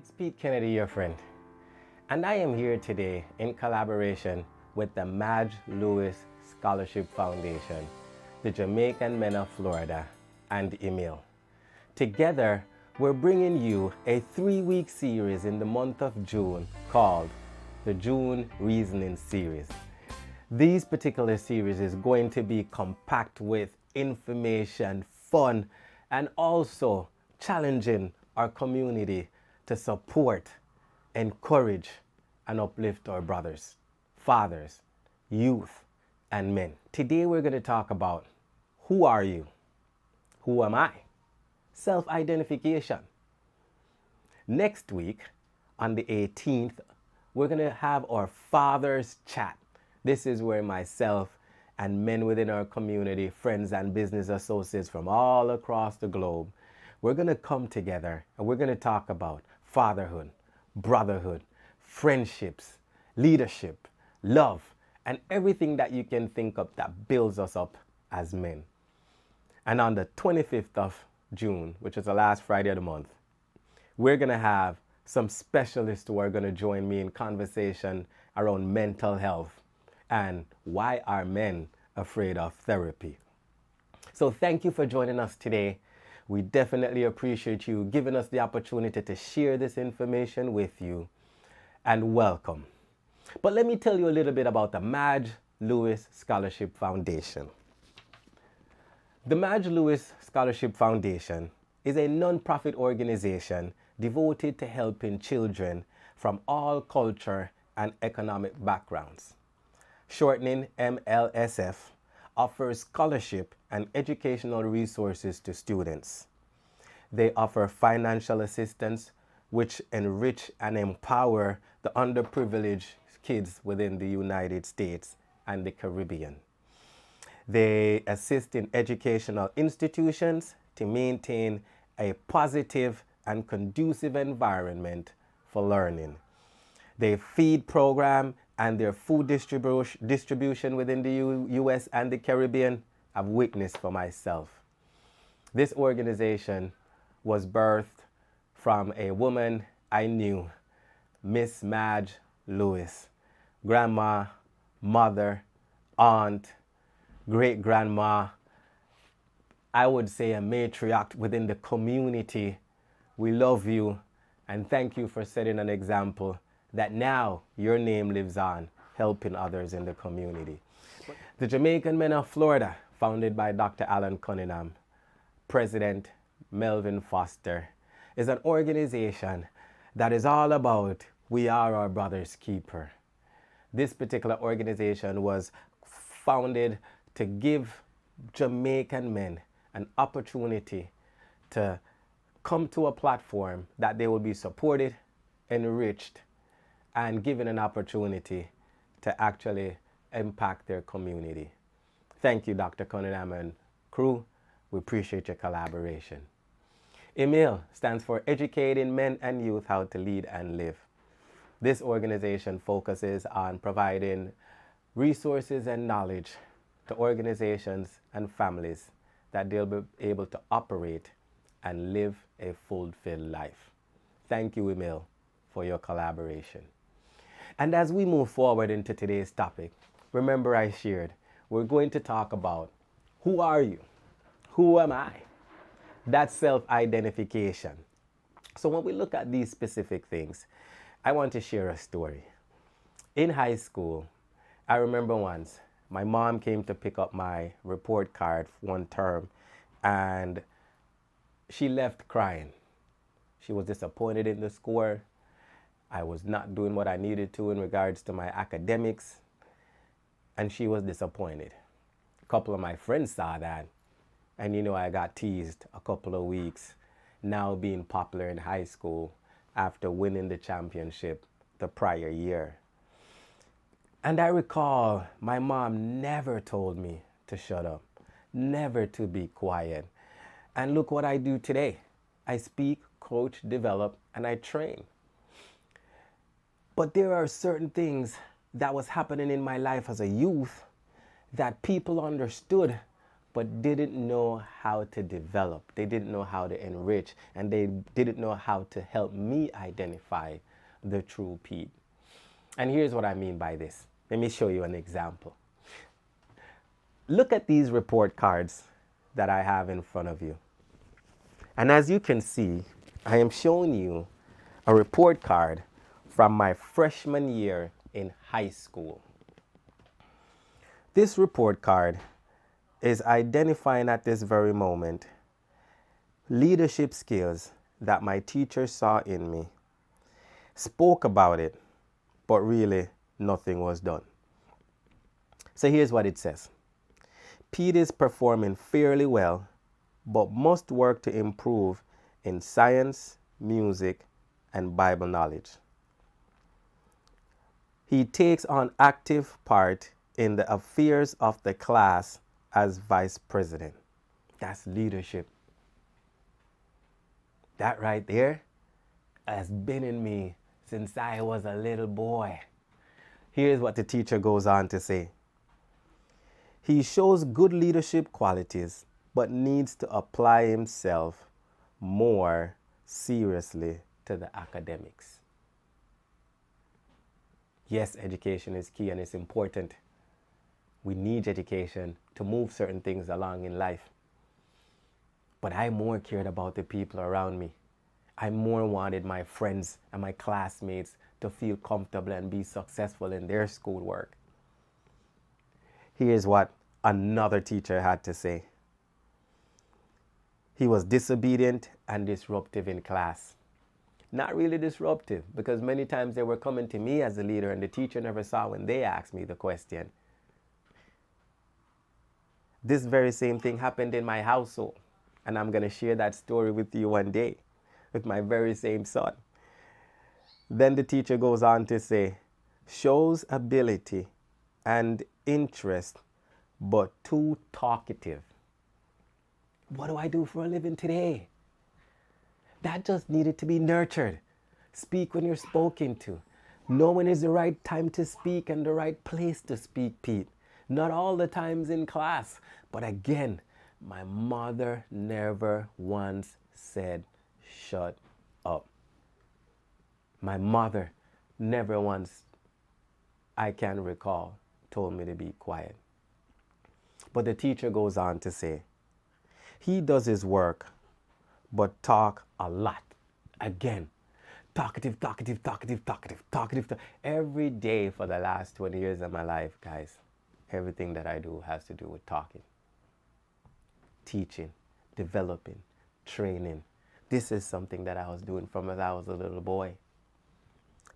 It's Pete Kennedy, your friend, and I am here today in collaboration with the Madge Lewis Scholarship Foundation, the Jamaican Men of Florida, and Emil. Together, we're bringing you a 3-week series in the month of June called the June Reasoning Series. This particular series is going to be compact with information, fun, and also challenging our community to support, encourage, and uplift our brothers, fathers, youth, and men. Today we're going to talk about who are you? Who am I? Self-identification. Next week, on the 18th, we're going to have our Father's Chat. This is where myself and men within our community, friends and business associates from all across the globe, we're going to come together and we're going to talk about fatherhood, brotherhood, friendships, leadership, love, and everything that you can think of that builds us up as men. And on the 25th of June, which is the last Friday of the month, we're going to have some specialists who are going to join me in conversation around mental health and why are men afraid of therapy. So thank you for joining us today. We definitely appreciate you giving us the opportunity to share this information with you, and welcome. But let me tell you a little bit about the Madge Lewis Scholarship Foundation. The Madge Lewis Scholarship Foundation is a non-profit organization devoted to helping children from all culture and economic backgrounds. Shortening MLSF offers scholarship and educational resources to students. They offer financial assistance which enrich and empower the underprivileged kids within the United States and the Caribbean. They assist in educational institutions to maintain a positive and conducive environment for learning. They feed program and their food distribution within the U.S. and the Caribbean I've witnessed for myself. This organization was birthed from a woman I knew, Miss Madge Lewis, grandma, mother, aunt, great-grandma, I would say a matriarch within the community. We love you and thank you for setting an example that now your name lives on, helping others in the community. The Jamaican Men of Florida, founded by Dr. Alan Cunningham, President Melvin Foster, is an organization that is all about we are our brother's keeper. This particular organization was founded to give Jamaican men an opportunity to come to a platform that they will be supported, enriched, and given an opportunity to actually impact their community. Thank you, Dr. Cunningham and crew. We appreciate your collaboration. Emil stands for Educating Men and Youth How to Lead and Live. This organization focuses on providing resources and knowledge to organizations and families that they'll be able to operate and live a fulfilled life. Thank you, Emil, for your collaboration. And as we move forward into today's topic, remember I shared, we're going to talk about who are you? Who am I? That's self-identification. So when we look at these specific things, I want to share a story. In high school, I remember once my mom came to pick up my report card one term and she left crying. She was disappointed in the score. I was not doing what I needed to in regards to my academics, and she was disappointed. A couple of my friends saw that, and I got teased a couple of weeks, now being popular in high school after winning the championship the prior year. And I recall my mom never told me to shut up, never to be quiet. And look what I do today. I speak, coach, develop, and I train. But there are certain things that was happening in my life as a youth that people understood but didn't know how to develop. They didn't know how to enrich, and they didn't know how to help me identify the true Pete. And here's what I mean by this. Let me show you an example. Look at these report cards that I have in front of you. And as you can see, I am showing you a report card from my freshman year in high school. This report card is identifying at this very moment leadership skills that my teacher saw in me, spoke about it, but really nothing was done. So here's what it says. Pete is performing fairly well, but must work to improve in science, music, and Bible knowledge. He takes on active part in the affairs of the class as vice president. That's leadership. That right there has been in me since I was a little boy. Here's what the teacher goes on to say. He shows good leadership qualities, but needs to apply himself more seriously to the academics. Yes, education is key and it's important. We need education to move certain things along in life. But I more cared about the people around me. I more wanted my friends and my classmates to feel comfortable and be successful in their schoolwork. Here's what another teacher had to say. He was disobedient and disruptive in class. Not really disruptive, because many times they were coming to me as a leader and the teacher never saw when they asked me the question. This very same thing happened in my household, and I'm going to share that story with you one day with my very same son. Then the teacher goes on to say, shows ability and interest, but too talkative. What do I do for a living today? That just needed to be nurtured. Speak when you're spoken to. Know when is the right time to speak and the right place to speak, Pete. Not all the times in class, but again, my mother never once said, shut up. My mother never once, I can recall, told me to be quiet. But the teacher goes on to say, he does his work, but talk a lot. Again, talkative. Every day for the last 20 years of my life, guys, everything that I do has to do with talking. Teaching, developing, training. This is something that I was doing from as I was a little boy.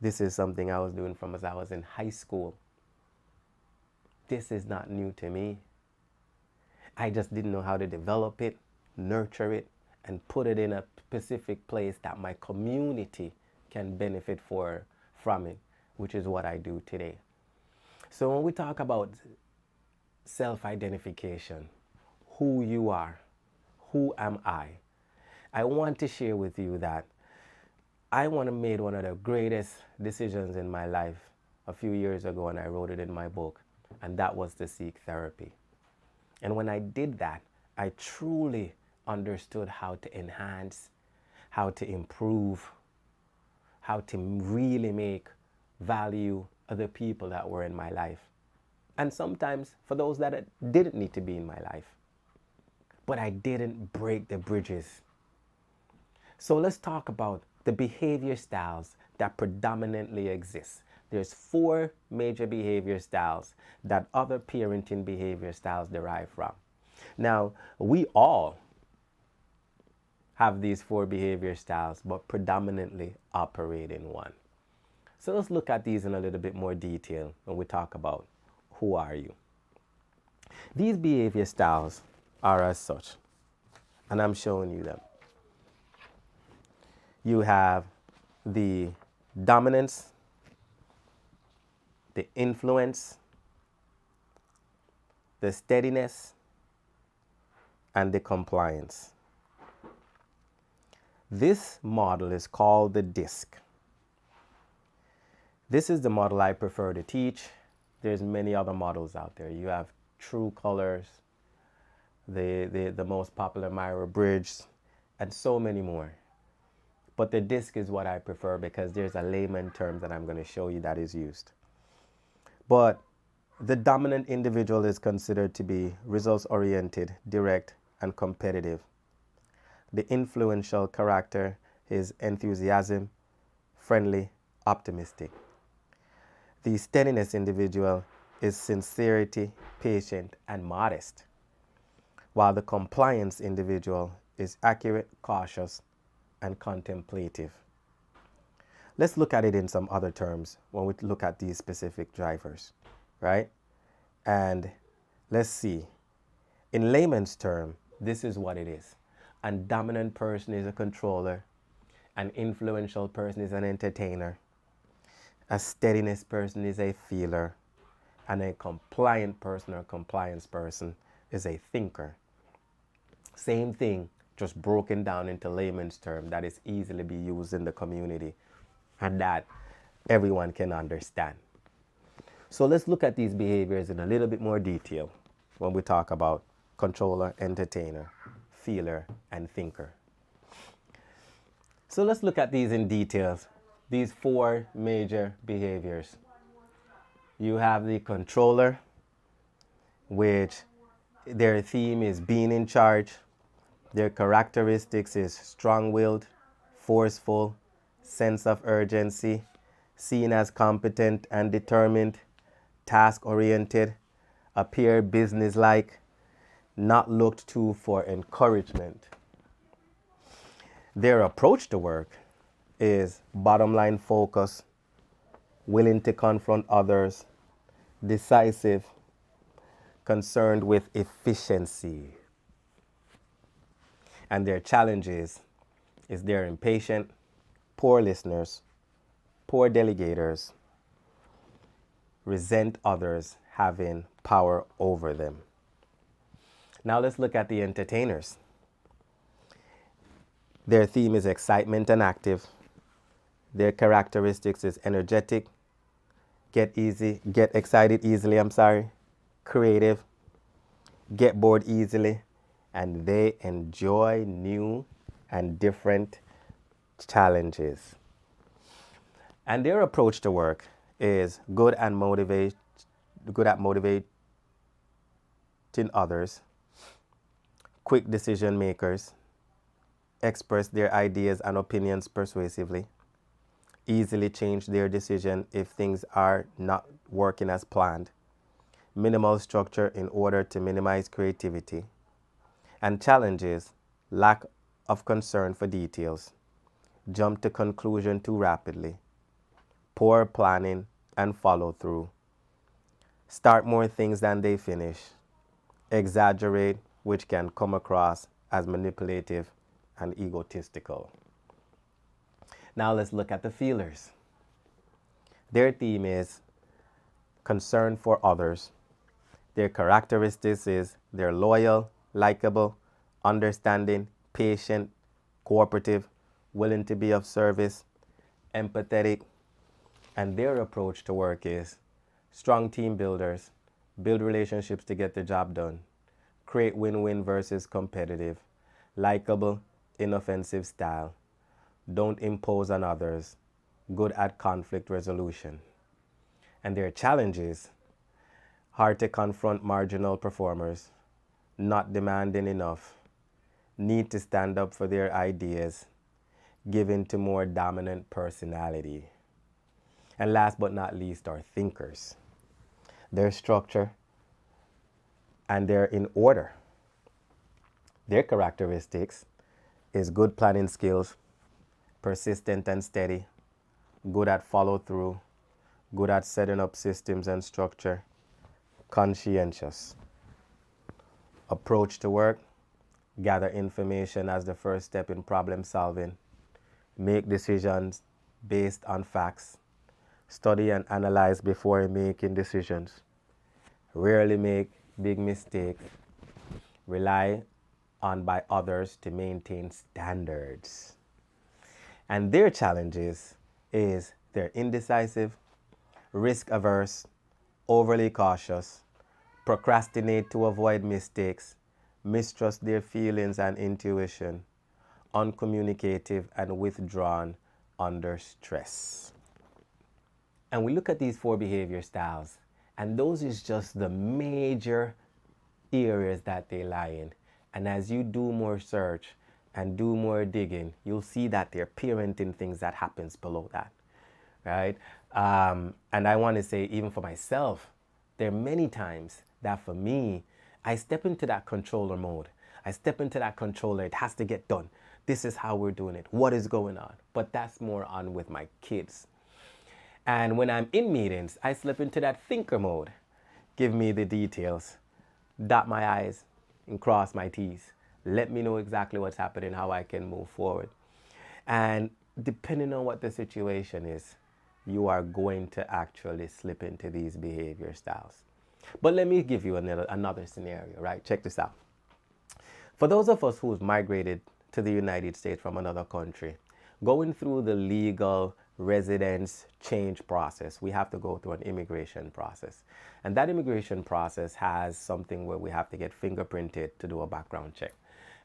This is something I was doing from as I was in high school. This is not new to me. I just didn't know how to develop it, nurture it, and put it in a specific place that my community can benefit from it, which is what I do today. So when we talk about self-identification, who you are, who am I want to share with you that I want to make one of the greatest decisions in my life a few years ago, and I wrote it in my book, and that was to seek therapy. And when I did that, I truly understood how to enhance, how to improve, how to really make value other people that were in my life. And sometimes for those that didn't need to be in my life. But I didn't break the bridges. So let's talk about the behavior styles that predominantly exist. There's 4 major behavior styles that other parenting behavior styles derive from. Now, we all have these 4 behavior styles, but predominantly operate in one. So let's look at these in a little bit more detail when we talk about who are you. These behavior styles are as such, and I'm showing you them. You have the dominance, the influence, the steadiness, and the compliance. This model is called the DISC. This is the model I prefer to teach. There's many other models out there. You have True Colors, the most popular Myra-Briggs, and so many more. But the DISC is what I prefer because there's a layman term that I'm going to show you that is used. But the dominant individual is considered to be results-oriented, direct, and competitive. The influential character is enthusiasm, friendly, optimistic. The steadiness individual is sincerity, patient, and modest, while the compliance individual is accurate, cautious, and contemplative. Let's look at it in some other terms when we look at these specific drivers, right? And let's see. In layman's term, this is what it is. A dominant person is a controller. An influential person is an entertainer. A steadiness person is a feeler. And a compliant person or compliance person is a thinker. Same thing, just broken down into layman's term that is easily be used in the community and that everyone can understand. So let's look at these behaviors in a little bit more detail when we talk about controller, entertainer, feeler, and thinker. So let's look at these in details. These four major behaviors. You have the controller, which their theme is being in charge. Their characteristics is strong-willed, forceful, sense of urgency, seen as competent and determined, task-oriented, appear businesslike, not looked to for encouragement. Their approach to work is bottom-line focus, willing to confront others, decisive, concerned with efficiency. And their challenges is they're impatient, poor listeners, poor delegators, resent others having power over them. Now let's look at the entertainers. Their theme is excitement and active. Their characteristics is energetic, get excited easily, creative, get bored easily, and they enjoy new and different challenges. And their approach to work is good at motivating others, quick decision makers, express their ideas and opinions persuasively, easily change their decision if things are not working as planned, minimal structure in order to minimize creativity, and challenges, lack of concern for details, jump to conclusion too rapidly, poor planning and follow through, start more things than they finish, exaggerate, which can come across as manipulative and egotistical. Now let's look at the feelers. Their theme is concern for others. Their characteristics is they're loyal, likable, understanding, patient, cooperative, willing to be of service, empathetic, and their approach to work is strong team builders, build relationships to get the job done, create win-win versus competitive, likable, inoffensive style, don't impose on others, good at conflict resolution. And their challenges, hard to confront marginal performers, not demanding enough, need to stand up for their ideas, given to more dominant personality. And last but not least are thinkers. Their structure and they're in order. Their characteristics is good planning skills, persistent and steady, good at follow through, good at setting up systems and structure, conscientious. Approach to work, gather information as the first step in problem solving, make decisions based on facts, study and analyze before making decisions, rarely make big mistakes, rely on by others to maintain standards. And their challenges is they're indecisive, risk averse, overly cautious, procrastinate to avoid mistakes, mistrust their feelings and intuition, uncommunicative and withdrawn under stress. And we look at these 4 behavior styles, and those is just the major areas that they lie in. And as you do more search and do more digging, you'll see that they're parenting things that happens below that, right? And I want to say, even for myself, there are many times that for me, I step into that controller mode. I step into that controller. It has to get done. This is how we're doing it. What is going on? But that's more on with my kids. And when I'm in meetings, I slip into that thinker mode. Give me the details. Dot my I's and cross my T's. Let me know exactly what's happening, how I can move forward. And depending on what the situation is, you are going to actually slip into these behavior styles. But let me give you another scenario, right? Check this out. For those of us who've migrated to the United States from another country, going through the legal residence change process, we have to go through an immigration process. And that immigration process has something where we have to get fingerprinted to do a background check.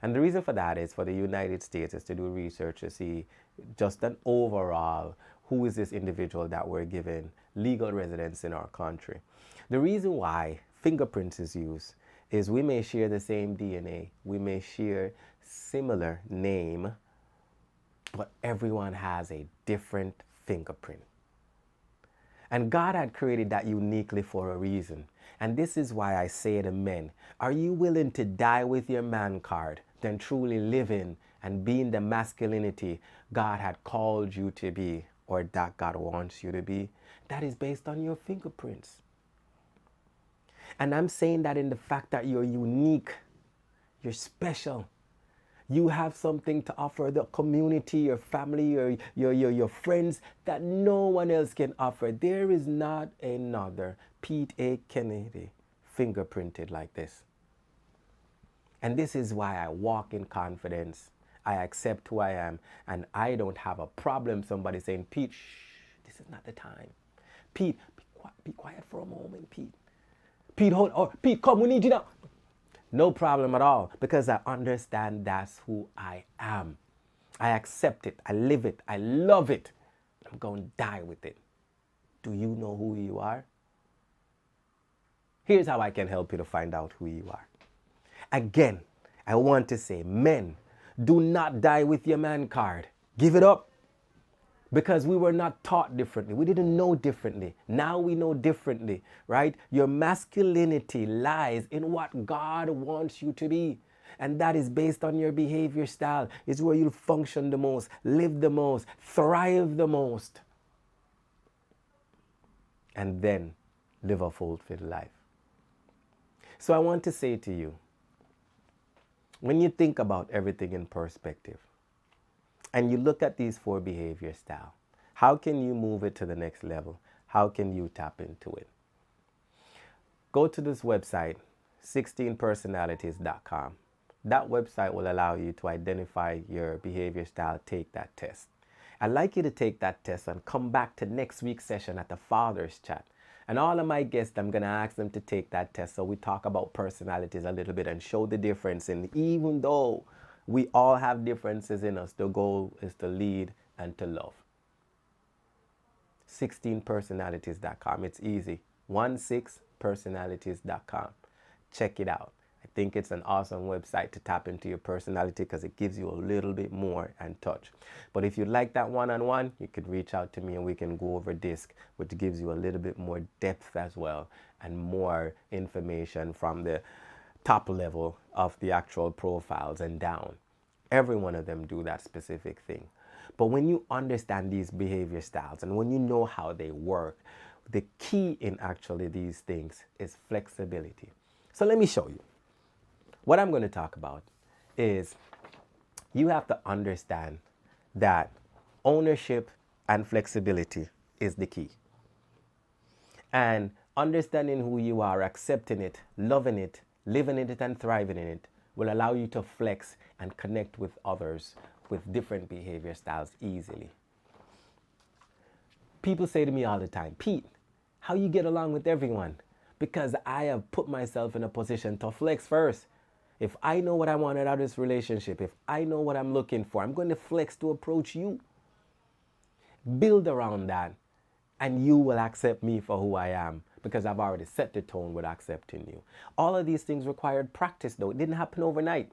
And the reason for that is for the United States is to do research to see just an overall, who is this individual that we're giving legal residence in our country. The reason why fingerprints is used is we may share the same DNA, we may share similar name, but everyone has a different fingerprint. And God had created that uniquely for a reason. And this is why I say to men, are you willing to die with your man card than truly living and being the masculinity God had called you to be, or that God wants you to be? That is based on your fingerprints. And I'm saying that in the fact that you're unique, you're special. You have something to offer the community, your family, your friends that no one else can offer. There is not another Pete A. Kennedy fingerprinted like this. And this is why I walk in confidence. I accept who I am, and I don't have a problem somebody saying, Pete, shh, this is not the time. Pete, be quiet for a moment, Pete. Pete, hold on. Pete, come, we need you now. No problem at all, because I understand that's who I am. I accept it. I live it. I love it. I'm going to die with it. Do you know who you are? Here's how I can help you to find out who you are. Again, I want to say, men, do not die with your man card. Give it up. Because we were not taught differently. We didn't know differently. Now we know differently, right? Your masculinity lies in what God wants you to be. And that is based on your behavior style. It's where you'll function the most, live the most, thrive the most. And then live a fulfilled life. So I want to say to you, when you think about everything in perspective, and you look at these 4 behavior styles, how can you move it to the next level? How can you tap into it? Go to this website, 16personalities.com. That website will allow you to identify your behavior style, take that test. I'd like you to take that test and come back to next week's session at the Father's Chat. And all of my guests, I'm going to ask them to take that test so we talk about personalities a little bit and show the difference. And even though we all have differences in us, the goal is to lead and to love. 16personalities.com. It's easy. 16personalities.com. Check it out. I think it's an awesome website to tap into your personality because it gives you a little bit more and touch. But if you'd like that one-on-one, you could reach out to me and we can go over DISC, which gives you a little bit more depth as well and more information from the top level of the actual profiles and down. Every one of them do that specific thing. But when you understand these behavior styles and when you know how they work, the key in actually these things is flexibility. So let me show you. What I'm going to talk about is you have to understand that ownership and flexibility is the key. And understanding who you are, accepting it, loving it, living in it and thriving in it will allow you to flex and connect with others with different behavior styles easily. People say to me all the time, Pete, how you get along with everyone? Because I have put myself in a position to flex first. If I know what I want out of this relationship, if I know what I'm looking for, I'm going to flex to approach you. Build around that, and you will accept me for who I am because I've already set the tone with accepting you. All of these things required practice, though. It didn't happen overnight.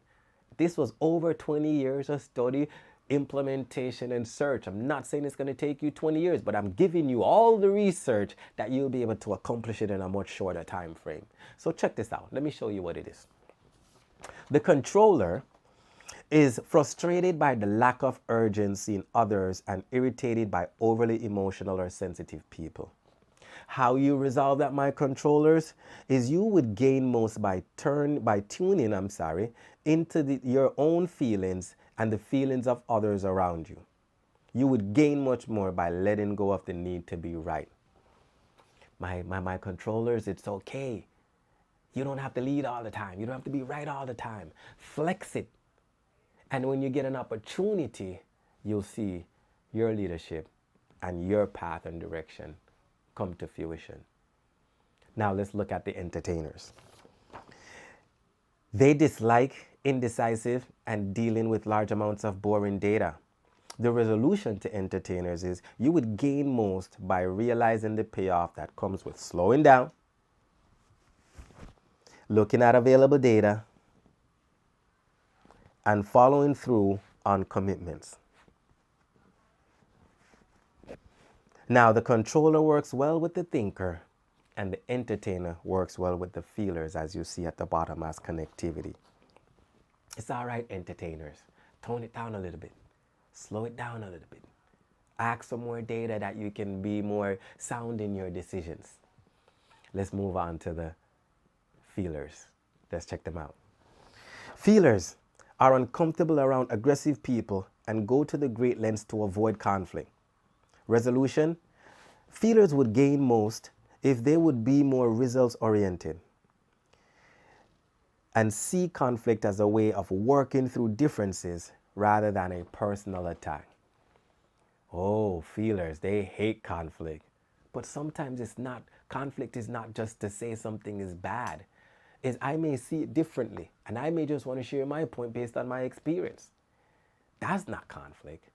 This was over 20 years of study, implementation, and search. I'm not saying it's going to take you 20 years, but I'm giving you all the research that you'll be able to accomplish it in a much shorter time frame. So check this out. Let me show you what it is. The controller is frustrated by the lack of urgency in others and irritated by overly emotional or sensitive people. How you resolve that, my controllers, is you would gain most by tuning into your own feelings and the feelings of others around you. You would gain much more by letting go of the need to be right. My controllers, it's okay. You don't have to lead all the time. You don't have to be right all the time. Flex it. And when you get an opportunity, you'll see your leadership and your path and direction come to fruition. Now let's look at the entertainers. They dislike indecisive and dealing with large amounts of boring data. The resolution to entertainers is you would gain most by realizing the payoff that comes with slowing down, looking at available data, and following through on commitments. Now, the controller works well with the thinker, and the entertainer works well with the feelers, as you see at the bottom as connectivity. It's all right, entertainers. Tone it down a little bit. Slow it down a little bit. Ask for more data that you can be more sound in your decisions. Let's move on to the feelers. Let's check them out. Feelers are uncomfortable around aggressive people and go to the great lengths to avoid conflict. Resolution: feelers would gain most if they would be more results oriented and see conflict as a way of working through differences rather than a personal attack. Oh, feelers, they hate conflict. But sometimes it's not, conflict is not just to say something is bad. I may see it differently, and I may just want to share my point based on my experience. That's not conflict.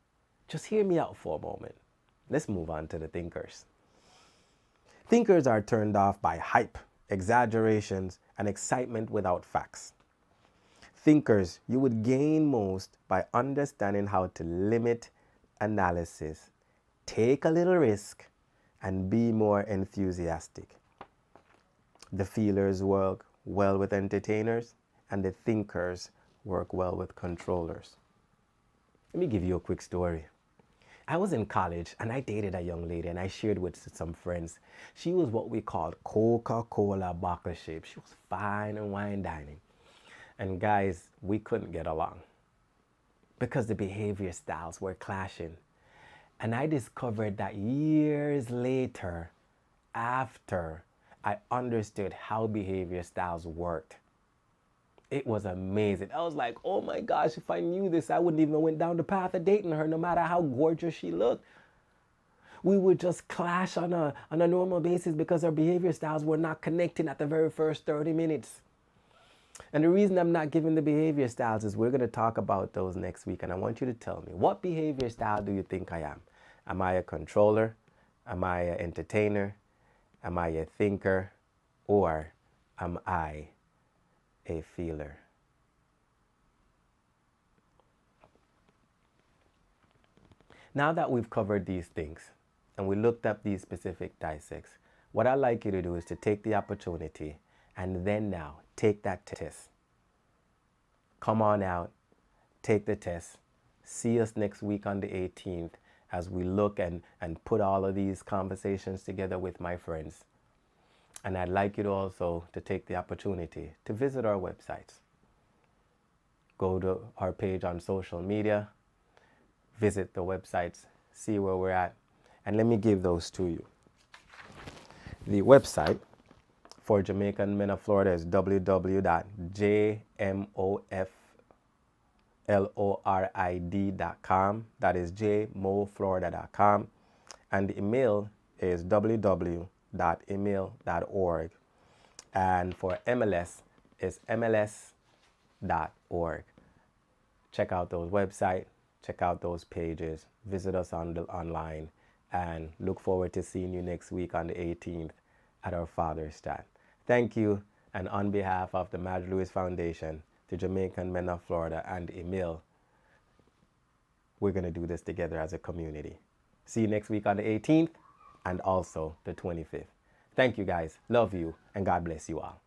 Just hear me out for a moment. Let's move on to the thinkers. Thinkers are turned off by hype, exaggerations, and excitement without facts. Thinkers, you would gain most by understanding how to limit analysis, take a little risk, and be more enthusiastic. The feelers work well with entertainers, and the thinkers work well with controllers. Let me give you a quick story. I was in college and I dated a young lady and I shared with some friends. She was what we called Coca-Cola bottle shape. She was fine and wine dining. And guys, we couldn't get along because the behavior styles were clashing. And I discovered that years later, after I understood how behavior styles worked. It was amazing. I was like, oh my gosh, if I knew this, I wouldn't even went down the path of dating her, no matter how gorgeous she looked. We would just clash on a normal basis because our behavior styles were not connecting at the very first 30 minutes. And the reason I'm not giving the behavior styles is we're going to talk about those next week. And I want you to tell me, what behavior style do you think I am? Am I a controller? Am I an entertainer? Am I a thinker? Or am I a feeler? Now that we've covered these things and we looked up these specific dissects, what I'd like you to do is to take the opportunity and then now take that test. Come on out, take the test. See us next week on the 18th as we look and put all of these conversations together with my friends. And I'd like you to also to take the opportunity to visit our websites. Go to our page on social media, visit the websites, see where we're at, and let me give those to you. The website for Jamaican Men of Florida is www.jmoflorid.com. That is jmoflorida.com. And the email is www.email.org. And for MLS, it's MLS Check out those websites, check out those pages, visit us online, and look forward to seeing you next week on the 18th at our Father's Chat. Thank you, and on behalf of the Madge Lewis Foundation, the Jamaican Men of Florida, and Emil, we're going to do this together as a community. See you next week on the 18th and also the 25th. Thank you guys. Love you, and God bless you all.